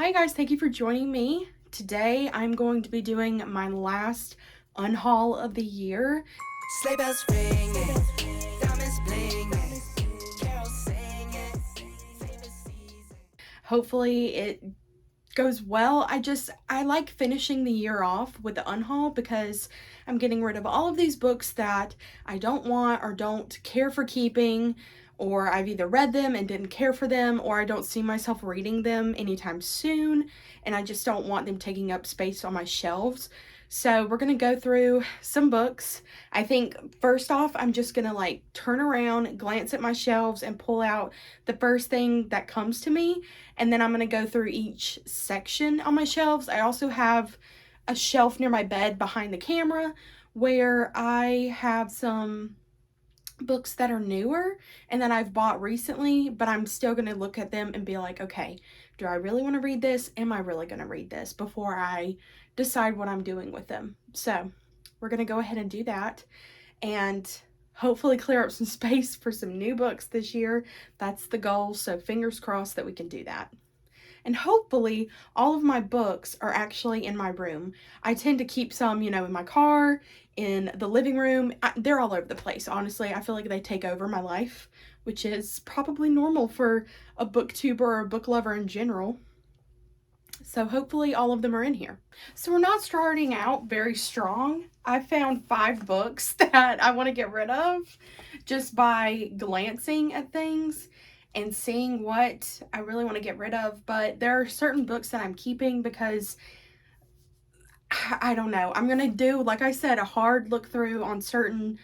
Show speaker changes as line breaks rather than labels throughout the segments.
Hi guys, thank you for joining me. Today I'm going to be doing my last unhaul of the year. Sleigh bells ringing, diamonds blinging, carols singing, favorite season. Hopefully it goes well. I like finishing the year off with the unhaul because I'm getting rid of all of these books that I don't want or don't care for keeping, or I've either read them and didn't care for them, or I don't see myself reading them anytime soon, and I just don't want them taking up space on my shelves. So we're going to go through some books. I think first off, I'm just going to like turn around, glance at my shelves, and pull out the first thing that comes to me. And then I'm going to go through each section on my shelves. I also have a shelf near my bed behind the camera where I have some books that are newer and that I've bought recently, but I'm still going to look at them and be like, okay, do I really want to read this? Am I really going to read this before I decide what I'm doing with them? So we're going to go ahead and do that and hopefully clear up some space for some new books this year. That's the goal. So fingers crossed that we can do that. And hopefully all of my books are actually in my room. I tend to keep some, in my car, in the living room. They're all over the place, honestly. I feel like they take over my life, which is probably normal for a booktuber or a book lover in general. So hopefully all of them are in here. So we're not starting out very strong. I found 5 books that I want to get rid of just by glancing at things and seeing what I really want to get rid of. But there are certain books that I'm keeping because I don't know. I'm going to do, like I said, a hard look through on certain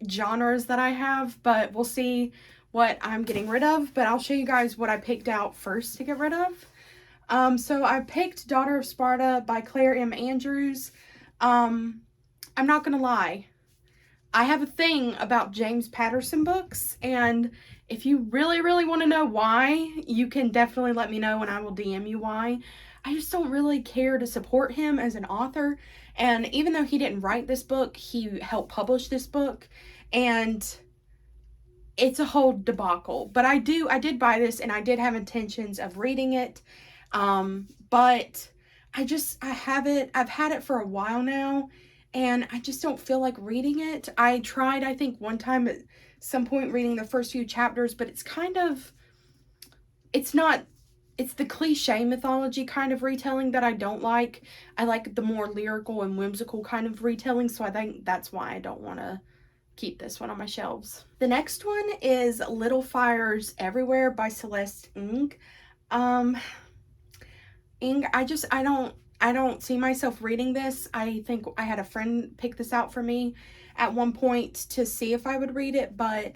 genres that I have, but we'll see what I'm getting rid of. But I'll show you guys what I picked out first to get rid of. So I picked Daughter of Sparta by Claire M. Andrews. I'm not going to lie. I have a thing about James Patterson books, and if you really, really want to know why, you can definitely let me know and I will DM you why. I just don't really care to support him as an author, and even though he didn't write this book, he helped publish this book, and it's a whole debacle. But I did buy this, and I did have intentions of reading it, but I've had it for a while now, and I just don't feel like reading it. I tried, I think, one time at some point reading the first few chapters, but it's the cliche mythology kind of retelling that I don't like. I like the more lyrical and whimsical kind of retelling, so I think that's why I don't want to keep this one on my shelves. The next one is Little Fires Everywhere by Celeste Ng. I don't see myself reading this. I think I had a friend pick this out for me at one point to see if I would read it, but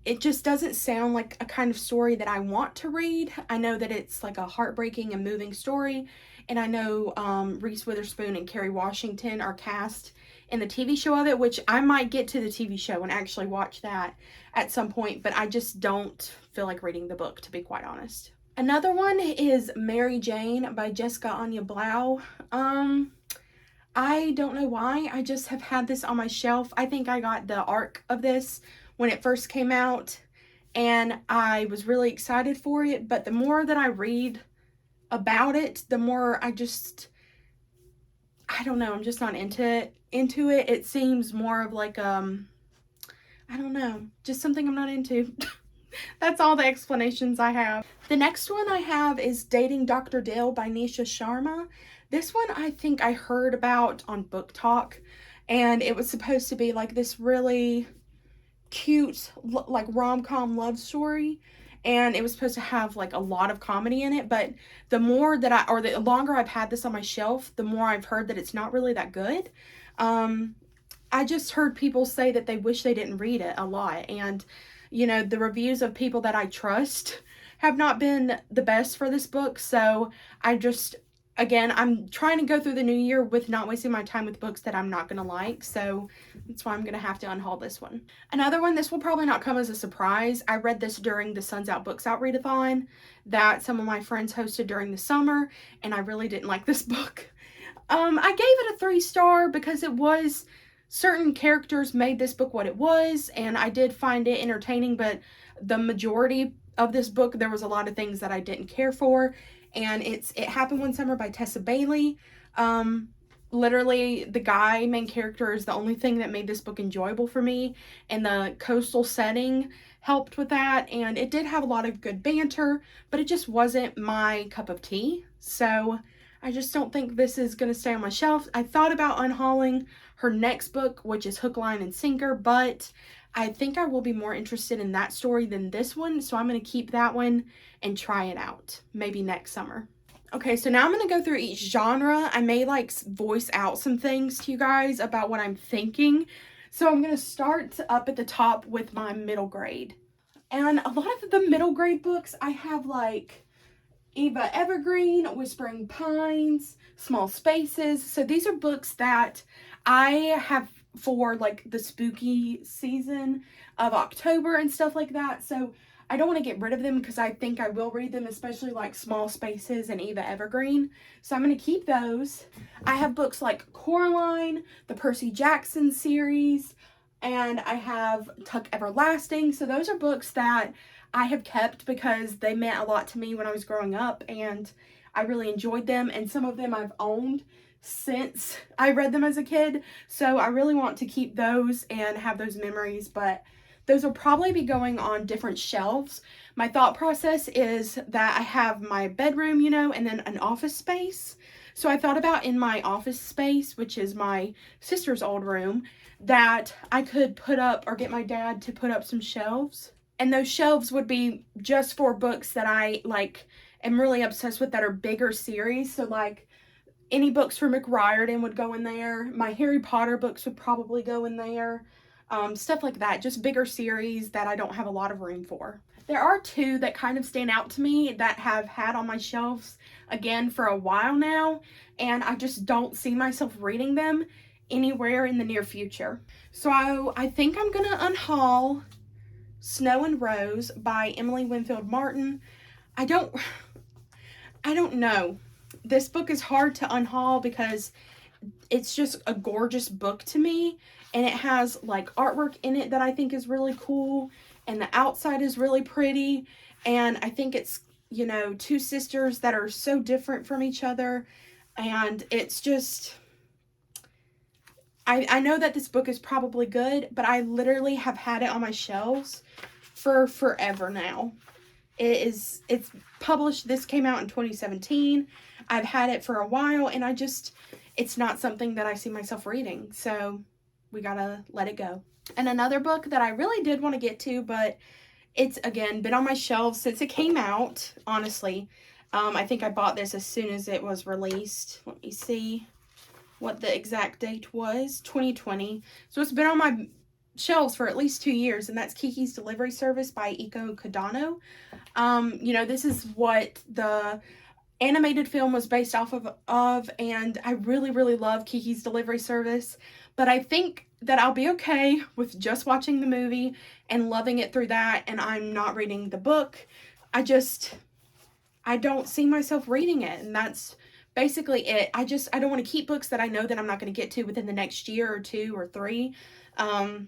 it just doesn't sound like a kind of story that I want to read. I know that it's like a heartbreaking and moving story, and I know Reese Witherspoon and Kerry Washington are cast in the TV show of it, which I might get to the TV show and actually watch that at some point, but I just don't feel like reading the book, to be quite honest. Another one is Mary Jane by Jessica Anya Blau. I don't know why. I just have had this on my shelf. I think I got the arc of this when it first came out, and I was really excited for it, but the more that I read about it, the more I don't know, I'm just not into it. It seems more of like, I don't know, just something I'm not into. That's all the explanations I have. The next one I have is Dating Dr. Dale by Nisha Sharma. This one I think I heard about on Book Talk, and it was supposed to be like this really cute, like rom-com love story, and it was supposed to have like a lot of comedy in it, but the longer I've had this on my shelf, the more I've heard that it's not really that good. I just heard people say that they wish they didn't read it a lot, and the reviews of people that I trust have not been the best for this book. So I'm trying to go through the new year with not wasting my time with books that I'm not going to like. So that's why I'm going to have to unhaul this one. Another one, this will probably not come as a surprise. I read this during the Suns Out Books Out readathon that some of my friends hosted during the summer, and I really didn't like this book. I gave it a 3-star because certain characters made this book what it was, and I did find it entertaining, but the majority of this book, there was a lot of things that I didn't care for, and It Happened One Summer by Tessa Bailey. Literally, the guy, main character, is the only thing that made this book enjoyable for me, and the coastal setting helped with that, and it did have a lot of good banter, but it just wasn't my cup of tea, so I just don't think this is going to stay on my shelf. I thought about unhauling her next book, which is Hook, Line, and Sinker, but I think I will be more interested in that story than this one, so I'm going to keep that one and try it out, maybe next summer. Okay, so now I'm going to go through each genre. I may like voice out some things to you guys about what I'm thinking. So I'm going to start up at the top with my middle grade. And a lot of the middle grade books, I have like Eva Evergreen, Whispering Pines, Small Spaces. So these are books that I have for like the spooky season of October and stuff like that. So I don't want to get rid of them because I think I will read them, especially like Small Spaces and Eva Evergreen. So I'm going to keep those. I have books like Coraline, the Percy Jackson series, and I have Tuck Everlasting. So those are books that I have kept because they meant a lot to me when I was growing up, and I really enjoyed them. And some of them I've owned since I read them as a kid. So I really want to keep those and have those memories, but those will probably be going on different shelves. My thought process is that I have my bedroom, you know, and then an office space. So I thought about in my office space, which is my sister's old room, that I could put up or get my dad to put up some shelves. And those shelves would be just for books that I like am really obsessed with that are bigger series. So like any books for McRiordan would go in there. My Harry Potter books would probably go in there. Stuff like that, just bigger series that I don't have a lot of room for. There are two that kind of stand out to me that have had on my shelves again for a while now, and I just don't see myself reading them anywhere in the near future. So I think I'm gonna unhaul Snow and Rose by Emily Winfield Martin. I don't know. This book is hard to unhaul because it's just a gorgeous book to me, and it has like artwork in it that I think is really cool, and the outside is really pretty, and I think it's, you know, two sisters that are so different from each other, and it's just, I know that this book is probably good, but I literally have had it on my shelves for forever now. It's published, this came out in 2017. I've had it for a while, and it's not something that I see myself reading, so we gotta let it go. And another book that I really did want to get to, but it's, again, been on my shelves since it came out, honestly. I think I bought this as soon as it was released. Let me see what the exact date was. 2020. So it's been on my shelves for at least 2 years, and that's Kiki's Delivery Service by Eiko Kadono. You know, this is what the animated film was based off of, and I really, really love Kiki's Delivery Service, but I think that I'll be okay with just watching the movie and loving it through that, and I'm not reading the book. I don't see myself reading it, and that's basically it. I don't want to keep books that I know that I'm not going to get to within the next year or 2 or 3. I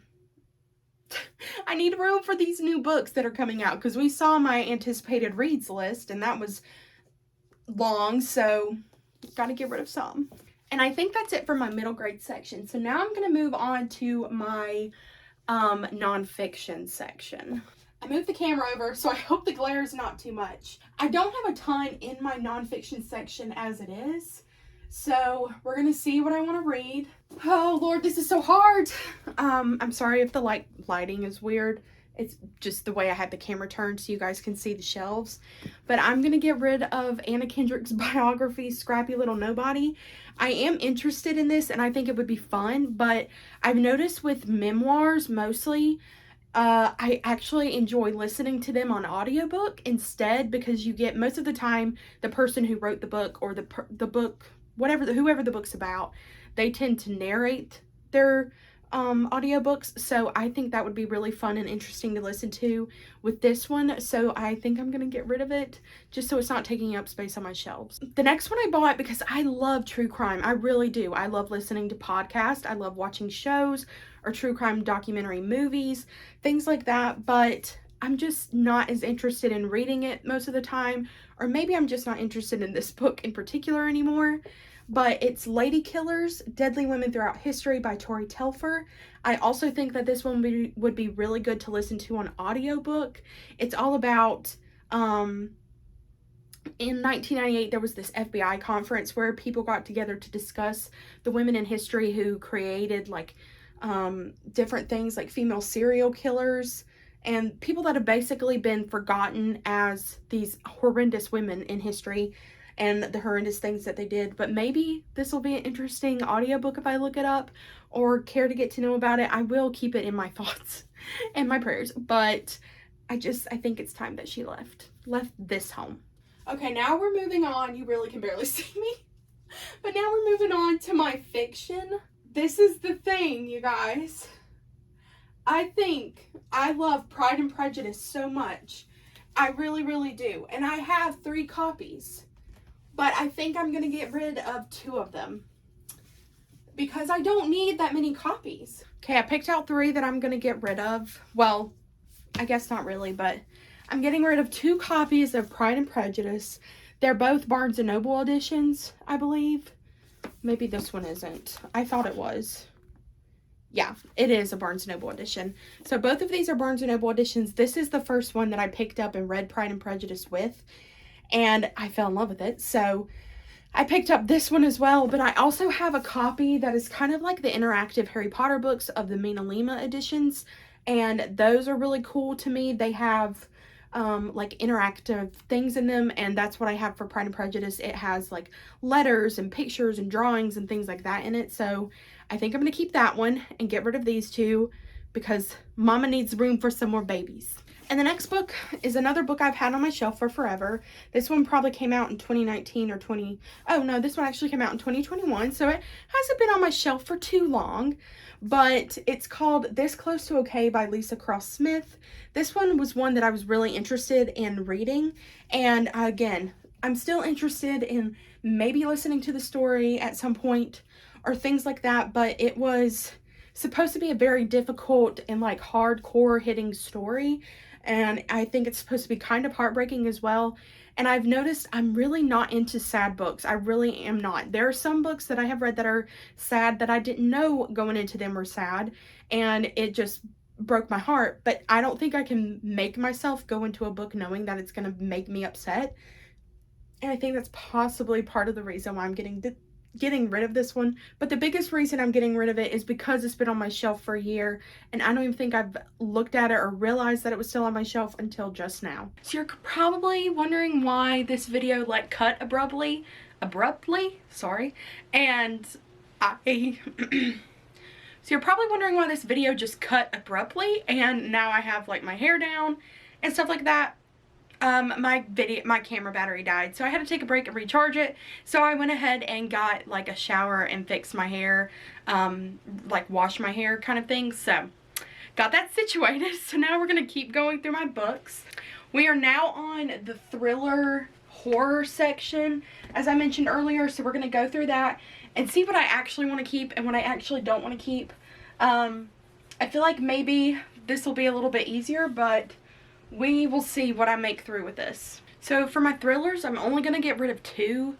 need room for these new books that are coming out, because we saw my anticipated reads list, and that was long, so got to get rid of some. And I think that's it for my middle grade section. So now I'm going to move on to my nonfiction section. I moved the camera over, so I hope the glare is not too much. I don't have a ton in my nonfiction section as it is, so we're going to see what I want to read. Oh, Lord, this is so hard. I'm sorry if the lighting is weird. It's just the way I had the camera turned so you guys can see the shelves. But I'm going to get rid of Anna Kendrick's biography, Scrappy Little Nobody. I am interested in this, and I think it would be fun, but I've noticed with memoirs mostly, I actually enjoy listening to them on audiobook instead, because you get, most of the time, the person who wrote the book or the book, whoever the book's about, they tend to narrate their audiobooks, so I think that would be really fun and interesting to listen to with this one. So I think I'm gonna get rid of it just so it's not taking up space on my shelves. The next one I bought because I love true crime. I really do. I love listening to podcasts. I love watching shows or true crime documentary movies, things like that. But I'm just not as interested in reading it most of the time, or maybe I'm just not interested in this book in particular anymore. But it's Lady Killers, Deadly Women Throughout History by Tori Telfer. I also think that this one would be really good to listen to on audiobook. It's all about, in 1998, there was this FBI conference where people got together to discuss the women in history who created, like, different things like female serial killers and people that have basically been forgotten as these horrendous women in history and the horrendous things that they did. But maybe this will be an interesting audiobook if I look it up or care to get to know about it. I will keep it in my thoughts and my prayers, but I think it's time that she left this home. Okay, now we're moving on. You really can barely see me. But now we're moving on to my fiction. This is the thing, you guys. I think I love Pride and Prejudice so much. I really, really do. And I have 3 copies. But I think I'm going to get rid of 2 of them. Because I don't need that many copies. Okay, I picked out 3 that I'm going to get rid of. Well, I guess not really, but I'm getting rid of 2 copies of Pride and Prejudice. They're both Barnes & Noble editions, I believe. Maybe this one isn't. I thought it was. Yeah, it is a Barnes & Noble edition. So both of these are Barnes & Noble editions. This is the first one that I picked up and read Pride and Prejudice with. And I fell in love with it. So I picked up this one as well. But I also have a copy that is kind of like the interactive Harry Potter books of the Mina Lima editions. And those are really cool to me. They have like interactive things in them, and that's what I have for Pride and Prejudice. It has like letters and pictures and drawings and things like that in it. So I think I'm going to keep that one and get rid of these 2 because Mama needs room for some more babies. And the next book is another book I've had on my shelf for forever. This one probably came out in 2019 or oh no, this one actually came out in 2021. So it hasn't been on my shelf for too long. But it's called This Close to Okay by Leesa Cross-Smith. This one was one that I was really interested in reading. And again, I'm still interested in maybe listening to the story at some point or things like that. But it was supposed to be a very difficult and like hardcore hitting story. And I think it's supposed to be kind of heartbreaking as well. And I've noticed I'm really not into sad books. I really am not. There are some books that I have read that are sad that I didn't know going into them were sad. And it just broke my heart. But I don't think I can make myself go into a book knowing that it's going to make me upset. And I think that's possibly part of the reason why I'm getting rid of this one. But the biggest reason I'm getting rid of it is because it's been on my shelf for a year and I don't even think I've looked at it or realized that it was still on my shelf until just now. So you're probably wondering why this video like cut abruptly, sorry. And so you're probably wondering why this video just cut abruptly and now I have like my hair down and stuff like that. My camera battery died, so I had to take a break and recharge it. So I went ahead and got like a shower and fixed my hair, like wash my hair kind of thing. So got that situated. So now we're gonna keep going through my books. We are now on the thriller horror section, as I mentioned earlier. So we're gonna go through that and see what I actually want to keep and what I actually don't want to keep. I feel like maybe this will be a little bit easier, but we will see what I make through with this. So for my thrillers, I'm only going to get rid of 2.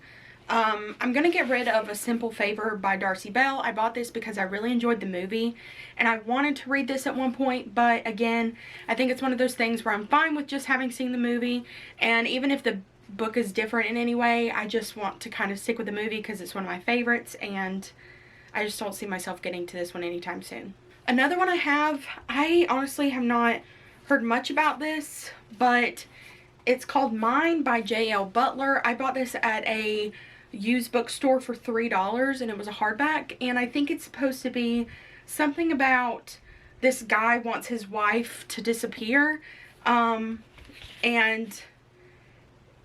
I'm going to get rid of A Simple Favor by Darcey Bell. I bought this because I really enjoyed the movie and I wanted to read this at one point, but again, I think it's one of those things where I'm fine with just having seen the movie, and even if the book is different in any way, I just want to kind of stick with the movie because it's one of my favorites and I just don't see myself getting to this one anytime soon. Another one I honestly have not heard much about this, but it's called Mine by J.L. Butler. I bought this at a used bookstore for $3 and it was a hardback, and I think it's supposed to be something about this guy wants his wife to disappear, and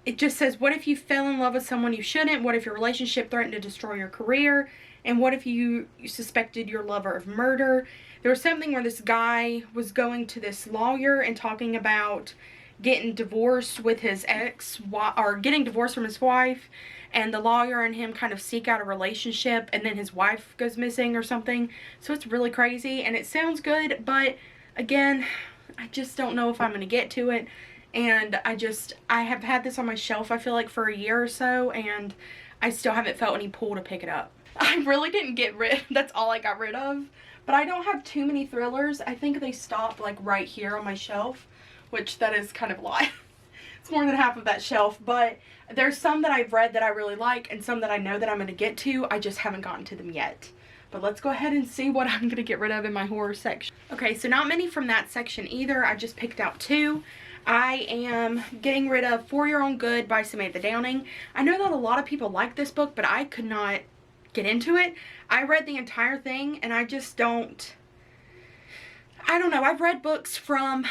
it just says, what if you fell in love with someone you shouldn't? What if your relationship threatened to destroy your career? And what if you suspected your lover of murder? There was something where this guy was going to this lawyer and talking about getting divorced with his ex, or getting divorced from his wife, and the lawyer and him kind of seek out a relationship, and then his wife goes missing or something. So it's really crazy and it sounds good, but again, I just don't know if I'm going to get to it. And I have had this on my shelf, I feel like, for a year or so, and I still haven't felt any pull to pick it up. I really didn't get rid, that's all I got rid of. But I don't have too many thrillers. I think they stop like right here on my shelf, which that is kind of a lot. It's more than half of that shelf, but there's some that I've read that I really like and some that I know that I'm going to get to. I just haven't gotten to them yet. But let's go ahead and see what I'm going to get rid of in my horror section. Okay, so not many from that section either. I just picked out 2. I am getting rid of For Your Own Good by Samantha Downing. I know that a lot of people like this book, but I could not get into it. I read the entire thing and I just don't, I don't know. I've read books from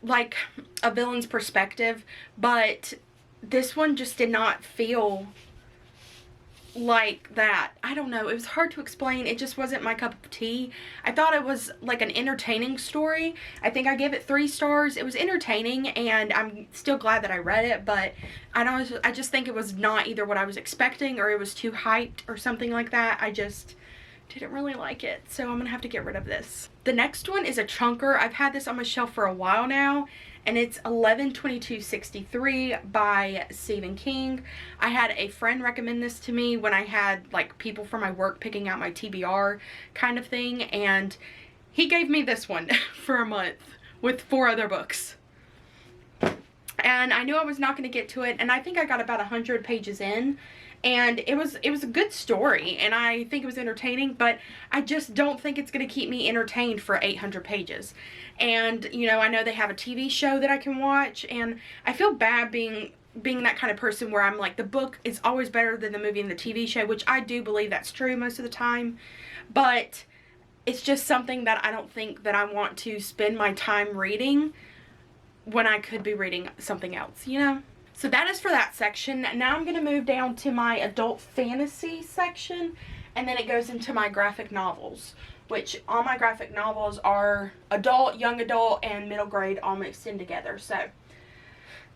like a villain's perspective, but this one just did not feel like that. I don't know. It was hard to explain. It just wasn't my cup of tea. I thought it was like an entertaining story. I think I gave it 3 stars. It was entertaining and I'm still glad that I read it, but I just think it was not either what I was expecting or it was too hyped or something like that. I just didn't really like it, so I'm gonna have to get rid of this. The next one is a chunker. I've had this on my shelf for a while now, and it's 11/22/63 by Stephen King. I had a friend recommend this to me when I had like people from my work picking out my TBR kind of thing, and he gave me this one for a month with 4 other books. And I knew I was not going to get to it, and I think I got about 100 pages in. And it was a good story, and I think it was entertaining, but I just don't think it's going to keep me entertained for 800 pages. And, you know, I know they have a TV show that I can watch, and I feel bad being that kind of person where I'm like, the book is always better than the movie and the TV show, which I do believe that's true most of the time. But it's just something that I don't think that I want to spend my time reading when I could be reading something else, you know? So that is for that section. Now I'm going to move down to my adult fantasy section, and then it goes into my graphic novels, which all my graphic novels are adult, young adult, and middle grade all mixed in together. So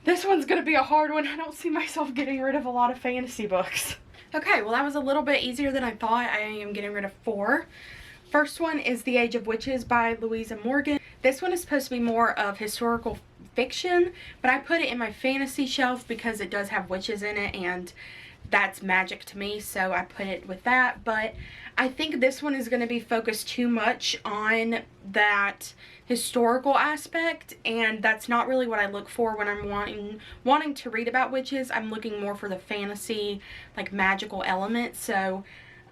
this one's going to be a hard one. I don't see myself getting rid of a lot of fantasy books. Okay, well that was a little bit easier than I thought. I am getting rid of 4. First one is The Age of Witches by Louisa Morgan. This one is supposed to be more of historical fiction, but I put it in my fantasy shelf because it does have witches in it and that's magic to me, so I put it with that. But I think this one is going to be focused too much on that historical aspect, and that's not really what I look for when I'm wanting to read about witches. I'm looking more for the fantasy, like magical element, so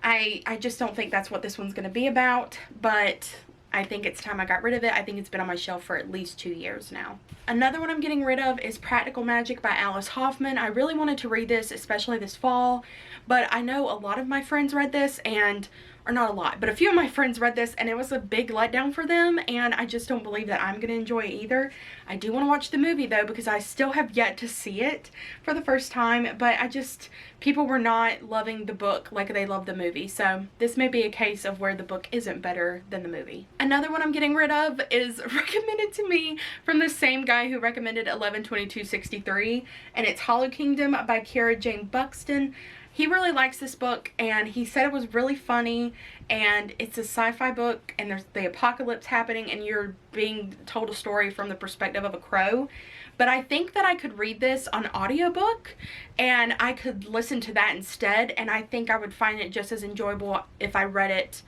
I just don't think that's what this one's going to be about, but I think it's time I got rid of it. I think it's been on my shelf for at least 2 years now. Another one I'm getting rid of is Practical Magic by Alice Hoffman. I really wanted to read this, especially this fall, but I know a lot of my friends read this and, or not a lot, but a few of my friends read this and it was a big letdown for them, and I just don't believe that I'm going to enjoy it either. I do want to watch the movie though, because I still have yet to see it for the first time, but people were not loving the book like they loved the movie, so this may be a case of where the book isn't better than the movie. Another one I'm getting rid of is recommended to me from the same guy who recommended 11/22/63, and it's Hollow Kingdom by Kara Jane Buxton. He really likes this book, and he said it was really funny, and it's a sci-fi book, and there's the apocalypse happening, and you're being told a story from the perspective of a crow. But I think that I could read this on audiobook, and I could listen to that instead, and I think I would find it just as enjoyable if I read it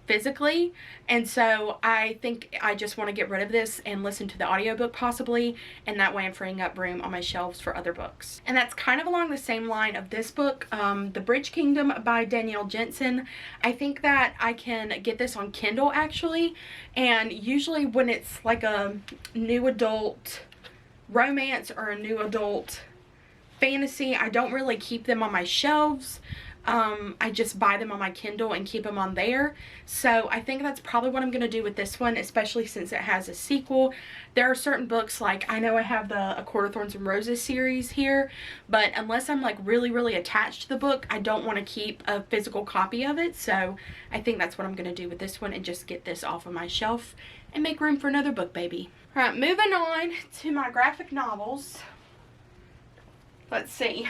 physically. And so I think I just want to get rid of this and listen to the audiobook possibly, and that way I'm freeing up room on my shelves for other books. And that's kind of along the same line of this book, The Bridge Kingdom by Danielle Jensen. I think that I can get this on Kindle actually, and usually when it's like a new adult romance or a new adult fantasy, I don't really keep them on my shelves. I just buy them on my Kindle and keep them on there. So I think that's probably what I'm going to do with this one, especially since it has a sequel. There are certain books, like I know I have the A Court of Thorns and Roses series here, but unless I'm like really attached to the book, I don't want to keep a physical copy of it. So I think that's what I'm going to do with this one, and just get this off of my shelf and make room for another book, baby. Alright, moving on to my graphic novels. Let's see.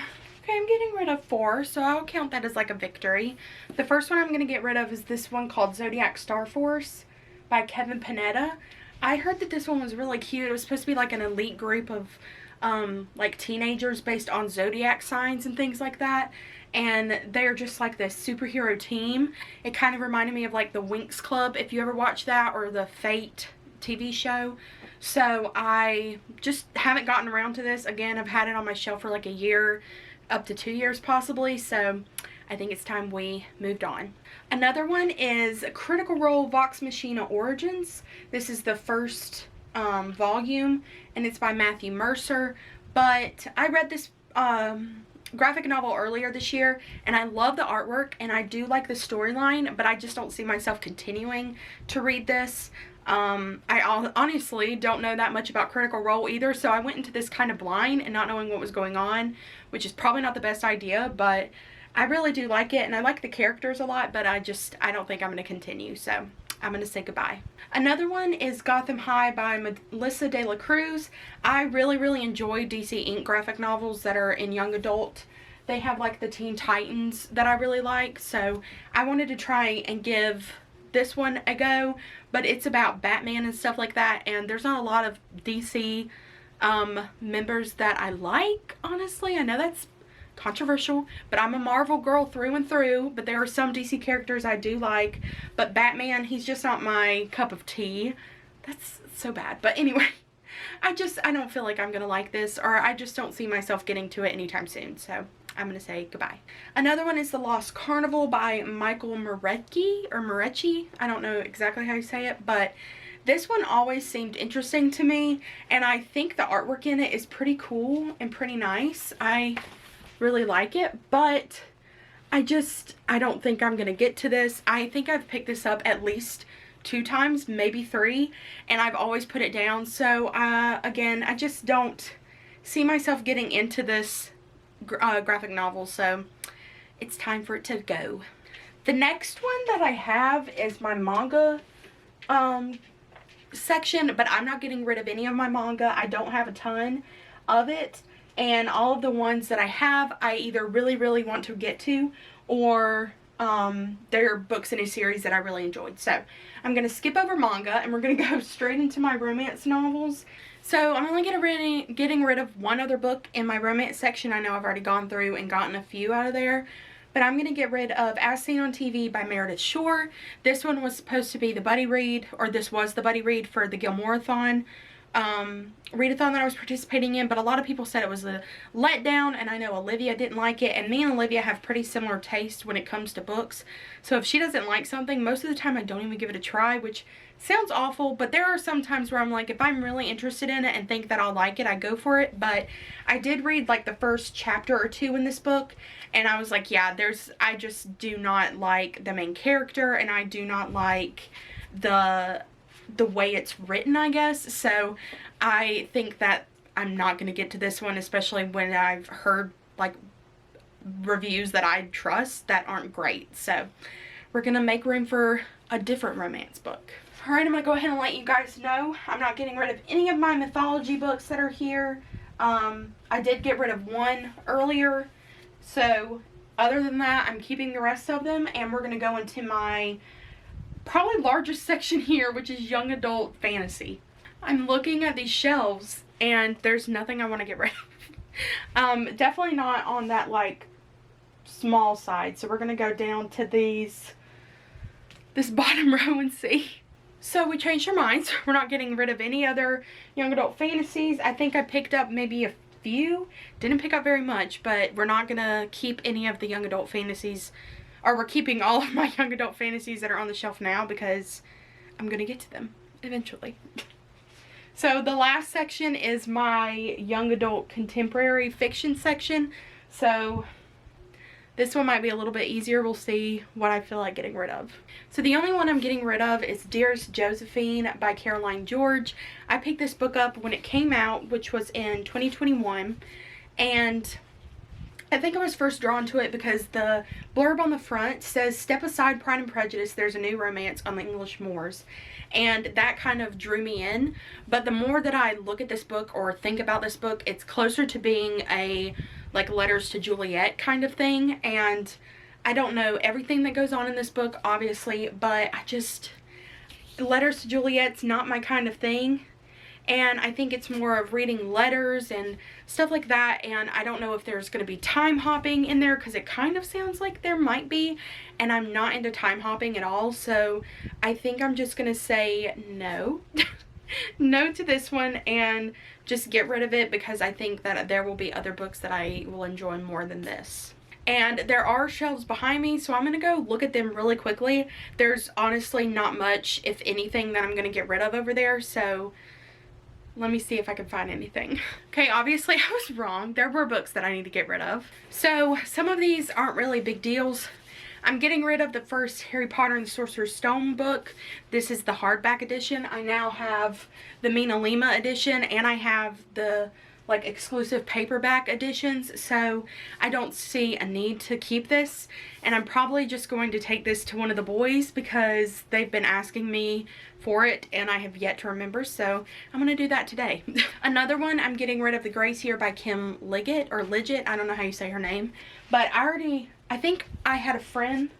Okay, I'm getting rid of 4, so I'll count that as like a victory. The first one I'm going to get rid of is this one called Zodiac Star Force by Kevin Panetta. I heard that this one was really cute. It was supposed to be like an elite group of like teenagers based on zodiac signs and things like that, and they're just like this superhero team. It kind of reminded me of like the Winx Club, if you ever watched that, or the Fate TV show. So I just haven't gotten around to this. Again, I've had it on my shelf for like a year, up to 2 years possibly, so I think it's time we moved on. Another one is Critical Role Vox Machina Origins. This is the first volume, and it's by Matthew Mercer. But I read this graphic novel earlier this year, and I love the artwork, and I do like the storyline, but I just don't see myself continuing to read this. I honestly don't know that much about Critical Role either, so I went into this kind of blind and not knowing what was going on, which is probably not the best idea, but I really do like it, and I like the characters a lot, but I don't think I'm going to continue, so I'm going to say goodbye. Another one is Gotham High by Melissa De La Cruz. I really enjoy DC Inc. graphic novels that are in young adult. They have like the Teen Titans that I really like, so I wanted to try and give this one a go, but it's about Batman and stuff like that, and there's not a lot of DC members that I like, honestly. I know that's controversial, but I'm a Marvel girl through and through, but there are some DC characters I do like, but Batman, he's just not my cup of tea. That's so bad, but anyway, I don't feel like I'm gonna like this, or I just don't see myself getting to it anytime soon, so I'm gonna say goodbye. Another one is The Lost Carnival by Michael Morecki. I don't know exactly how you say it, but this one always seemed interesting to me, and I think the artwork in it is pretty cool and pretty nice. I really like it, but I don't think I'm gonna get to this. I think I've picked this up at least 2 times, maybe 3, and I've always put it down. So again, I just don't see myself getting into this graphic novel, so it's time for it to go. The next one that I have is my manga section, but I'm not getting rid of any of my manga. I don't have a ton of it, and all of the ones that I have, I either really want to get to, or they're books in a series that I really enjoyed. So I'm going to skip over manga, and we're going to go straight into my romance novels. So I'm only getting rid of one other book in my romance section. I know I've already gone through and gotten a few out of there, but I'm going to get rid of As Seen on TV by Meredith Schorr. This one was supposed to be the buddy read, or this was the buddy read for the Gilmoreathon readathon that I was participating in, but a lot of people said it was a letdown, and I know Olivia didn't like it, and me and Olivia have pretty similar taste when it comes to books, so if she doesn't like something, most of the time I don't even give it a try, which sounds awful, but there are some times where I'm like, if I'm really interested in it and think that I'll like it, I go for it. But I did read like the first chapter or 2 in this book, and I was like, yeah, I just do not like the main character, and I do not like the way it's written, I guess. So I think that I'm not going to get to this one, especially when I've heard like reviews that I trust that aren't great. So we're going to make room for a different romance book. Alright, I'm going to go ahead and let you guys know I'm not getting rid of any of my mythology books that are here. I did get rid of one earlier, so other than that, I'm keeping the rest of them, and we're going to go into my probably largest section here, which is young adult fantasy. I'm looking at these shelves, and there's nothing I want to get rid of. Definitely not on that like small side, so we're going to go down to this bottom row and see. So we changed our minds. We're not getting rid of any other young adult fantasies. I think I picked up maybe a few. Didn't pick up very much, but we're not going to keep any of the young adult fantasies, or we're keeping all of my young adult fantasies that are on the shelf now because I'm going to get to them eventually. So the last section is my young adult contemporary fiction section. So this one might be a little bit easier. We'll see what I feel like getting rid of. So the only one I'm getting rid of is Dearest Josephine by Caroline George. I picked this book up when it came out, which was in 2021. And I think I was first drawn to it because the blurb on the front says, "Step aside Pride and Prejudice, there's a new romance on the English moors." And that kind of drew me in. But the more that I look at this book or think about this book, it's closer to being a like Letters to Juliet kind of thing, and I don't know everything that goes on in this book, obviously, but Letters to Juliet's not my kind of thing. And I think it's more of reading letters and stuff like that. And I don't know if there's going to be time hopping in there, because it kind of sounds like there might be. And I'm not into time hopping at all. So I think I'm just going to say no. No to this one and just get rid of it, because I think that there will be other books that I will enjoy more than this. And there are shelves behind me, so I'm going to go look at them really quickly. There's honestly not much, if anything, that I'm going to get rid of over there. So let me see if I can find anything. Okay, obviously I was wrong. There were books that I need to get rid of. So some of these aren't really big deals. I'm getting rid of the first Harry Potter and the Sorcerer's Stone book. This is the hardback edition. I now have the Mina Lima edition, and I have the like exclusive paperback editions, so I don't see a need to keep this. And I'm probably just going to take this to one of the boys, because they've been asking me for it and I have yet to remember, so I'm gonna do that today. Another one, I'm getting rid of The Grace Here by Kim Liggett, or Lidgett, I don't know how you say her name, but I think I had a friend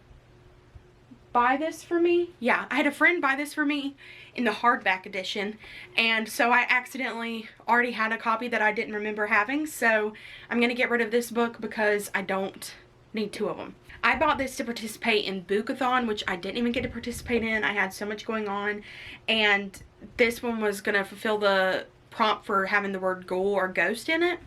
buy this for me. Yeah, I had a friend buy this for me in the hardback edition, and so I accidentally already had a copy that I didn't remember having, so I'm gonna get rid of this book because I don't need two of them. I bought this to participate in Bookathon, which I didn't even get to participate in. I had so much going on, and this one was gonna fulfill the prompt for having the word ghoul or ghost in it.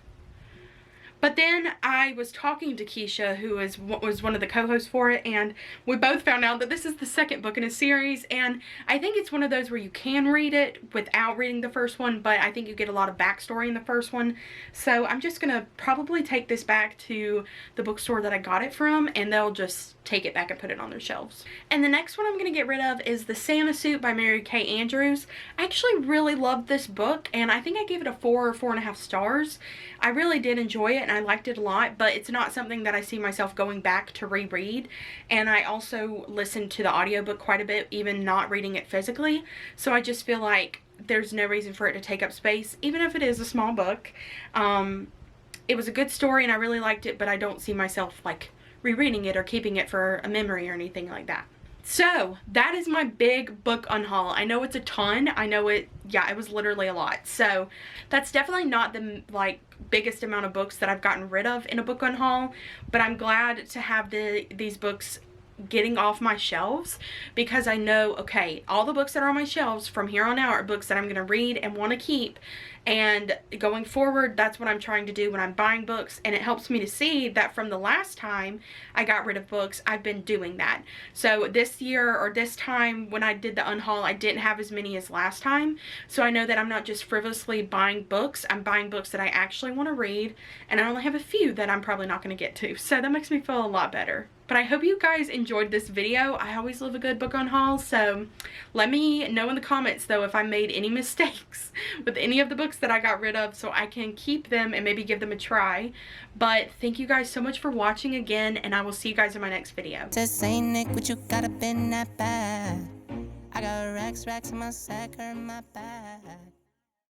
But then I was talking to Keisha, who was one of the co-hosts for it, and we both found out that this is the second book in a series, and I think it's one of those where you can read it without reading the first one, but I think you get a lot of backstory in the first one. So I'm just going to probably take this back to the bookstore that I got it from, and they'll just take it back and put it on their shelves. And the next one I'm going to get rid of is The Santa Suit by Mary Kay Andrews. I actually really loved this book, and I think I gave it a 4 or 4.5 stars. I really did enjoy it, and I liked it a lot, but it's not something that I see myself going back to reread. And I also listened to the audiobook quite a bit, even not reading it physically, so I just feel like there's no reason for it to take up space, even if it is a small book. It was a good story and I really liked it, but I don't see myself like rereading it or keeping it for a memory or anything like that. So that is my big book unhaul. I know it's a ton. I know it was literally a lot. So that's definitely not the like biggest amount of books that I've gotten rid of in a book unhaul, but I'm glad to have these books getting off my shelves, because I know, okay, all the books that are on my shelves from here on out are books that I'm going to read and want to keep, and going forward, that's what I'm trying to do when I'm buying books. And it helps me to see that from the last time I got rid of books, I've been doing that. So this year, or this time when I did the unhaul, I didn't have as many as last time, so I know that I'm not just frivolously buying books. I'm buying books that I actually want to read, and I only have a few that I'm probably not going to get to, so that makes me feel a lot better. But I hope you guys enjoyed this video. I always love a good book unhaul, so let me know in the comments though if I made any mistakes with any of the books that I got rid of, so I can keep them and maybe give them a try. But thank you guys so much for watching again, and I will see you guys in my next video.
Just say, Nick, what you got up in that bag? I got racks in my sack or in my bag.